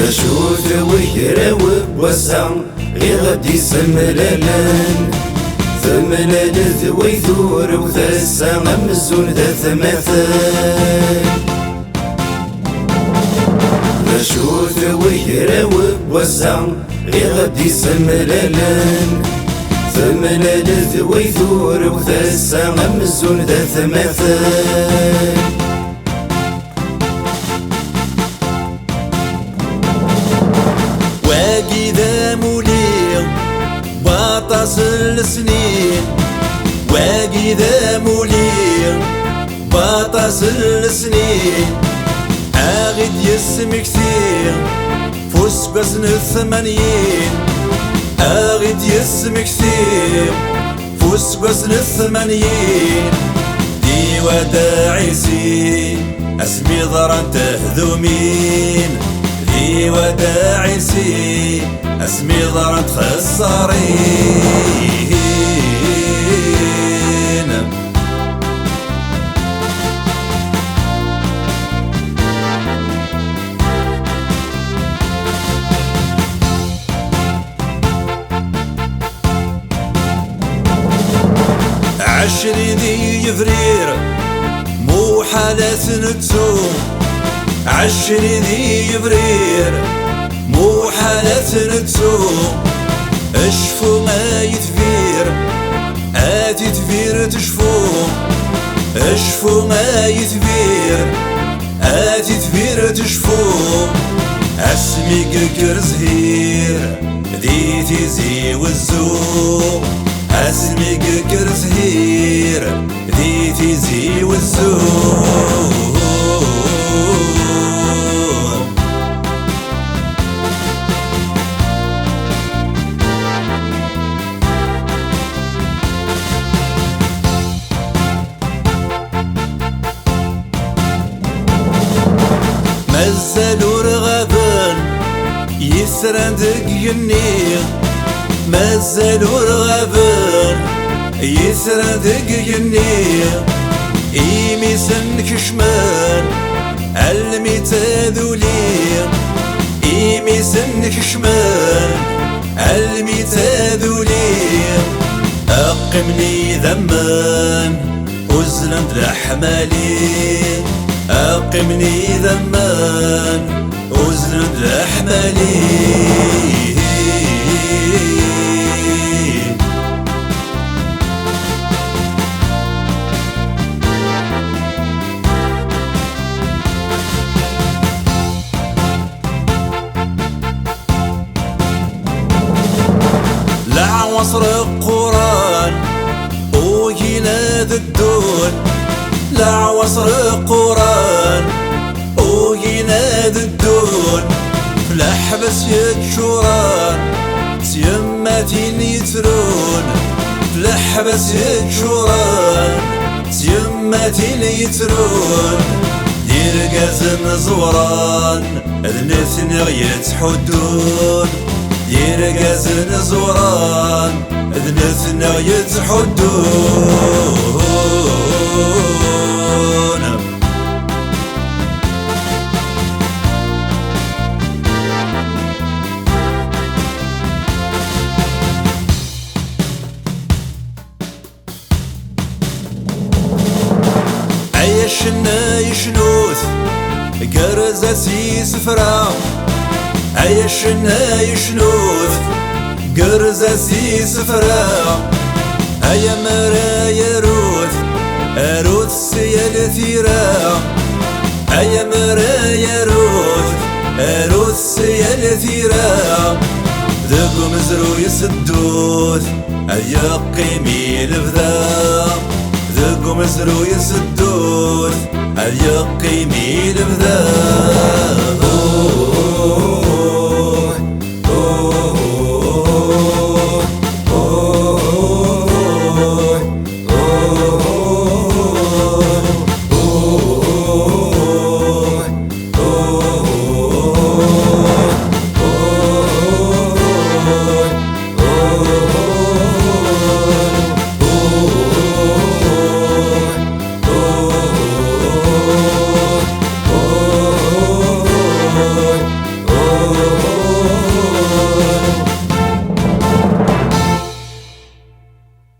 شوت ويراو وسع يغدي سملالان ثملال ذويثور وثسا غمزون ذا ثمثال شوت ويراو وسع يغدي سملالان ثملال ذويثور وثسا غمزون ذا ثمثال واقي مولي باطاس السنين واقي مولي باطاس السنين اغيد يسم كثير فوسق وزن الثمانين اغيد يسم كثير فوسق وزن الثمانين دي وداعسي اسمي ضران تهذومين دي وداعسي اسمي ضران تخسرين عشري ذي يفرير مو حالة نتسوم عشري ذي يفرير مو حالة نتسوم اشفو ما يتفير آتي تفير تشفو اشفو ما يتفير آتي تفير تشفو اسمي قكر زهير ذي تزي والزوم اسمي قكر زهير ذي تزي والزوم مازالو رغبان يسرندق ينيغ مازالو رغبان يسرندق ينيغ إيمي سن كشمان الميتا ذوليغ إيمي سن كشمان الميتا ذوليغ أقمني ذمان أزلند لحمالي أقمني ذمان أزلند لحمالي عصر القرآن وينادي الدول لا عصر القرآن وينادي الدول فلحبس يتشوران سيماتين يترون فلحبس يتشوران سيماتين يترون يرقزن زوران ذنثن يتحدون يرقزن زوران ذنثنا يتحدون عيشنا يشنوث قرزة سفرا عيشنا يشنوث قرزة سفرا هيا مرا يروث أروث سيال ثيرا هيا مرا يروث أروث سيال ثيرا ذقو مزرو يسدوث هيا قيمي لبذا ذقو مزرو يسدوث هيا قيمي لبذا